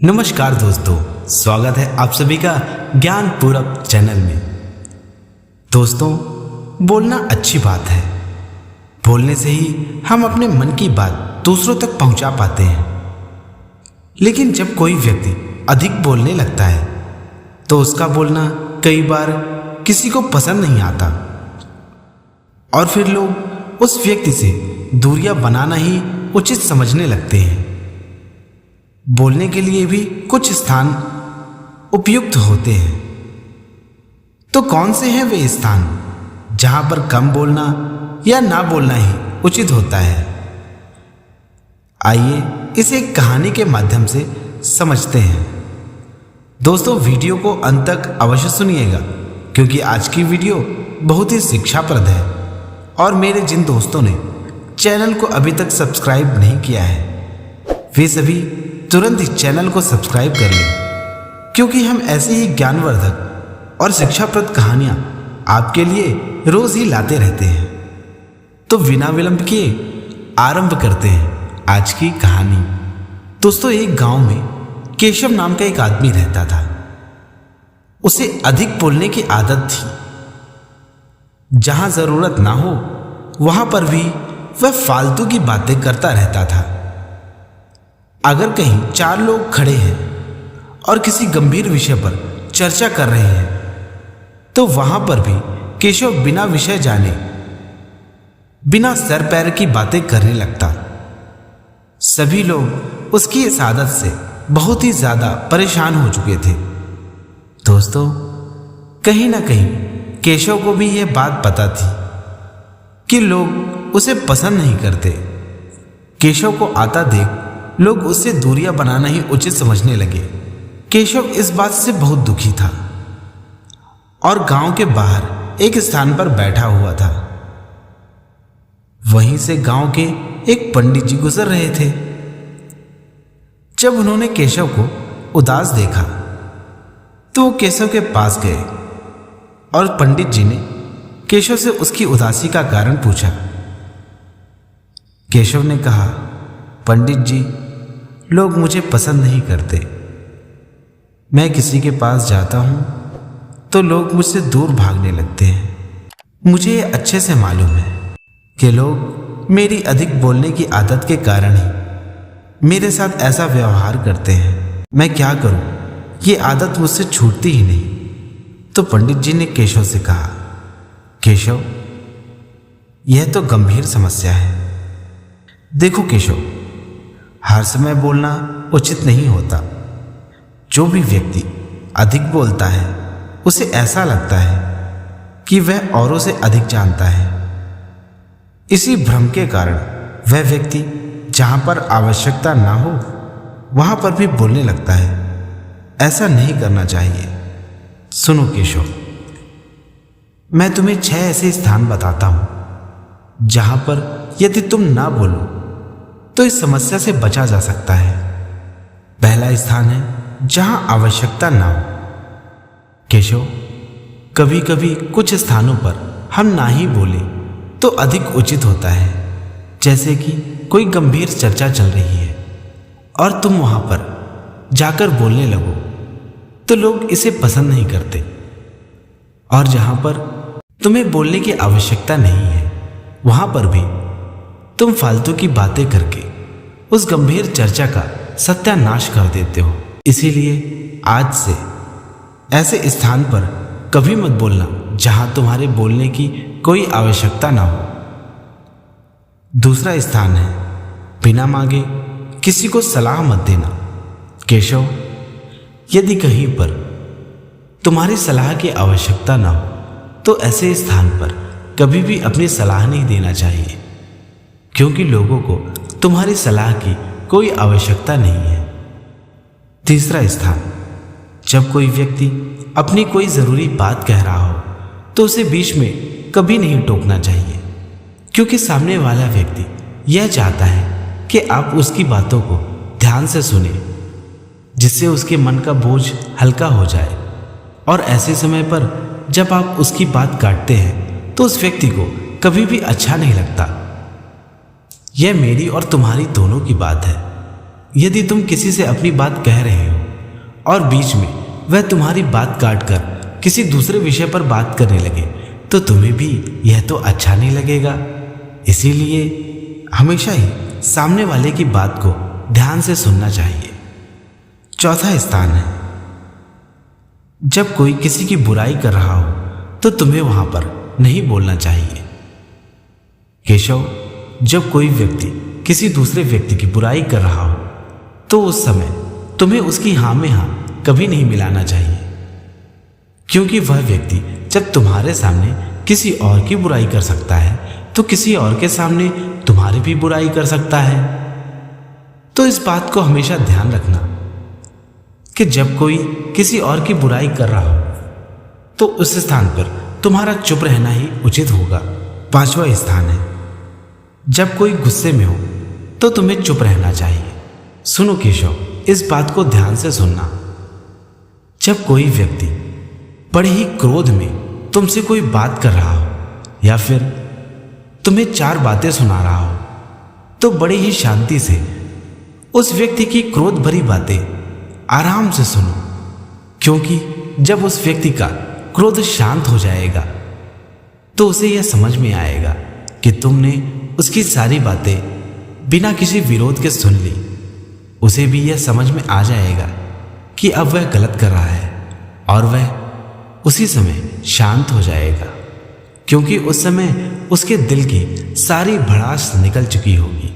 नमस्कार दोस्तों, स्वागत है आप सभी का ज्ञान पूरक चैनल में। दोस्तों, बोलना अच्छी बात है। बोलने से ही हम अपने मन की बात दूसरों तक पहुंचा पाते हैं। लेकिन जब कोई व्यक्ति अधिक बोलने लगता है तो उसका बोलना कई बार किसी को पसंद नहीं आता और फिर लोग उस व्यक्ति से दूरियां बनाना ही उचित समझने लगते हैं। बोलने के लिए भी कुछ स्थान उपयुक्त होते हैं। तो कौन से हैं वे स्थान जहां पर कम बोलना या ना बोलना ही उचित होता है? आइए इसे एक कहानी के माध्यम से समझते हैं। दोस्तों, वीडियो को अंत तक अवश्य सुनिएगा क्योंकि आज की वीडियो बहुत ही शिक्षाप्रद है और मेरे जिन दोस्तों ने चैनल को अभी तक सब्सक्राइब नहीं किया है वे सभी तुरंत इस चैनल को सब्सक्राइब कर लें, क्योंकि हम ऐसे ही ज्ञानवर्धक और शिक्षाप्रद कहानियां आपके लिए रोज ही लाते रहते हैं। तो बिना विलंब किए आरंभ करते हैं आज की कहानी। दोस्तों, एक गांव में केशव नाम का एक आदमी रहता था। उसे अधिक बोलने की आदत थी। जहां जरूरत ना हो वहां पर भी वह फालतू की बातें करता रहता था। अगर कहीं चार लोग खड़े हैं और किसी गंभीर विषय पर चर्चा कर रहे हैं तो वहां पर भी केशव बिना विषय जाने बिना सर पैर की बातें करने लगता। सभी लोग उसकी इस आदत से बहुत ही ज्यादा परेशान हो चुके थे। दोस्तों, कहीं ना कहीं केशव को भी यह बात पता थी कि लोग उसे पसंद नहीं करते। केशव को आता देख लोग उससे दूरियां बनाना ही उचित समझने लगे। केशव इस बात से बहुत दुखी था और गांव के बाहर एक स्थान पर बैठा हुआ था। वहीं से गांव के एक पंडित जी गुजर रहे थे। जब उन्होंने केशव को उदास देखा तो वो केशव के पास गए और पंडित जी ने केशव से उसकी उदासी का कारण पूछा। केशव ने कहा, पंडित जी, लोग मुझे पसंद नहीं करते। मैं किसी के पास जाता हूं तो लोग मुझसे दूर भागने लगते हैं। मुझे ये अच्छे से मालूम है कि लोग मेरी अधिक बोलने की आदत के कारण ही मेरे साथ ऐसा व्यवहार करते हैं। मैं क्या करूं, ये आदत मुझसे छूटती ही नहीं। तो पंडित जी ने केशव से कहा, केशव, यह तो गंभीर समस्या है। देखो केशव, हर समय बोलना उचित नहीं होता। जो भी व्यक्ति अधिक बोलता है उसे ऐसा लगता है कि वह औरों से अधिक जानता है। इसी भ्रम के कारण वह व्यक्ति जहां पर आवश्यकता ना हो वहां पर भी बोलने लगता है। ऐसा नहीं करना चाहिए। सुनो केशव, मैं तुम्हें 6 ऐसे स्थान बताता हूं जहां पर यदि तुम ना बोलो तो इस समस्या से बचा जा सकता है। पहला स्थान है जहां आवश्यकता ना हो। केशव, कभी कभी कुछ स्थानों पर हम ना ही बोले तो अधिक उचित होता है। जैसे कि कोई गंभीर चर्चा चल रही है और तुम वहां पर जाकर बोलने लगो तो लोग इसे पसंद नहीं करते। और जहां पर तुम्हें बोलने की आवश्यकता नहीं है वहां पर भी तुम फालतू की बातें करके उस गंभीर चर्चा का सत्यानाश कर देते हो। इसीलिए आज से ऐसे स्थान पर कभी मत बोलना जहां तुम्हारे बोलने की कोई आवश्यकता ना हो। दूसरा स्थान है बिना मांगे किसी को सलाह मत देना। केशव, यदि कहीं पर तुम्हारी सलाह की आवश्यकता ना हो तो ऐसे स्थान पर कभी भी अपनी सलाह नहीं देना चाहिए, क्योंकि लोगों को तुम्हारी सलाह की कोई आवश्यकता नहीं है। तीसरा स्थान, जब कोई व्यक्ति अपनी कोई जरूरी बात कह रहा हो तो उसे बीच में कभी नहीं टोकना चाहिए, क्योंकि सामने वाला व्यक्ति यह चाहता है कि आप उसकी बातों को ध्यान से सुने, जिससे उसके मन का बोझ हल्का हो जाए। और ऐसे समय पर जब आप उसकी बात काटते हैं तो उस व्यक्ति को कभी भी अच्छा नहीं लगता। यह मेरी और तुम्हारी दोनों की बात है। यदि तुम किसी से अपनी बात कह रहे हो और बीच में वह तुम्हारी बात काट कर किसी दूसरे विषय पर बात करने लगे तो तुम्हें भी यह तो अच्छा नहीं लगेगा। इसीलिए हमेशा ही सामने वाले की बात को ध्यान से सुनना चाहिए। चौथा स्थान है, जब कोई किसी की बुराई कर रहा हो तो तुम्हें वहां पर नहीं बोलना चाहिए। केशव, जब कोई व्यक्ति किसी दूसरे व्यक्ति की बुराई कर रहा हो तो उस समय तुम्हें उसकी हाँ में हाँ कभी नहीं मिलाना चाहिए, क्योंकि वह व्यक्ति जब तुम्हारे सामने किसी और की बुराई कर सकता है तो किसी और के सामने तुम्हारी भी बुराई कर सकता है। तो इस बात को हमेशा ध्यान रखना कि जब कोई किसी और की बुराई कर रहा हो तो उस स्थान पर तुम्हारा चुप रहना ही उचित होगा। पांचवा स्थान है, जब कोई गुस्से में हो तो तुम्हें चुप रहना चाहिए। सुनो केशव, इस बात को ध्यान से सुनना। जब कोई व्यक्ति बड़े ही क्रोध में तुमसे कोई बात कर रहा हो या फिर तुम्हें चार बातें सुना रहा हो तो बड़े ही शांति से उस व्यक्ति की क्रोध भरी बातें आराम से सुनो, क्योंकि जब उस व्यक्ति का क्रोध शांत हो जाएगा तो उसे यह समझ में आएगा कि तुमने उसकी सारी बातें बिना किसी विरोध के सुन ली। उसे भी यह समझ में आ जाएगा कि अब वह गलत कर रहा है और वह उसी समय शांत हो जाएगा, क्योंकि उस समय उसके दिल की सारी भड़ास निकल चुकी होगी।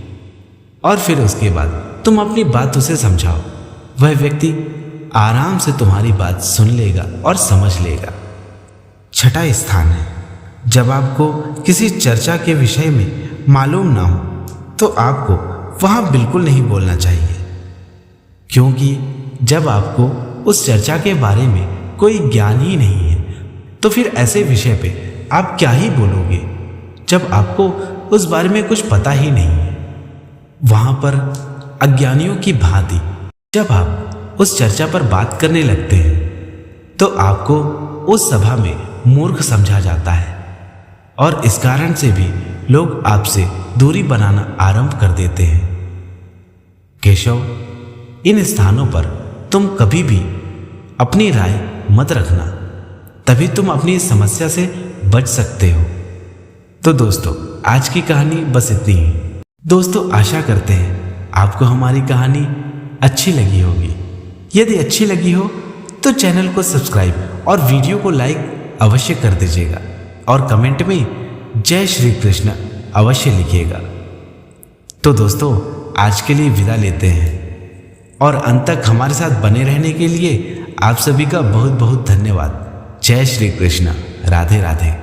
और फिर उसके बाद तुम अपनी बात उसे समझाओ, वह व्यक्ति आराम से तुम्हारी बात सुन लेगा और समझ लेगा। छठा स्थान है, जब आपको किसी चर्चा के विषय में मालूम ना हो तो आपको वहां बिल्कुल नहीं बोलना चाहिए, क्योंकि जब आपको उस चर्चा के बारे में कोई ज्ञान ही नहीं है तो फिर ऐसे विषय पे आप क्या ही बोलोगे जब आपको उस बारे में कुछ पता ही नहीं है। वहां पर अज्ञानियों की भांति जब आप उस चर्चा पर बात करने लगते हैं तो आपको उस सभा में मूर्ख समझा जाता है और इस कारण से भी लोग आपसे दूरी बनाना आरंभ कर देते हैं। केशव, इन स्थानों पर तुम कभी भी अपनी राय मत रखना, तभी तुम अपनी इस समस्या से बच सकते हो। तो दोस्तों, आज की कहानी बस इतनी ही। दोस्तों, आशा करते हैं आपको हमारी कहानी अच्छी लगी होगी। यदि अच्छी लगी हो तो चैनल को सब्सक्राइब और वीडियो को लाइक अवश्य कर दीजिएगा और कमेंट में जय श्री कृष्ण अवश्य लिखिएगा। तो दोस्तों, आज के लिए विदा लेते हैं और अंत तक हमारे साथ बने रहने के लिए आप सभी का बहुत बहुत धन्यवाद। जय श्री कृष्ण। राधे राधे।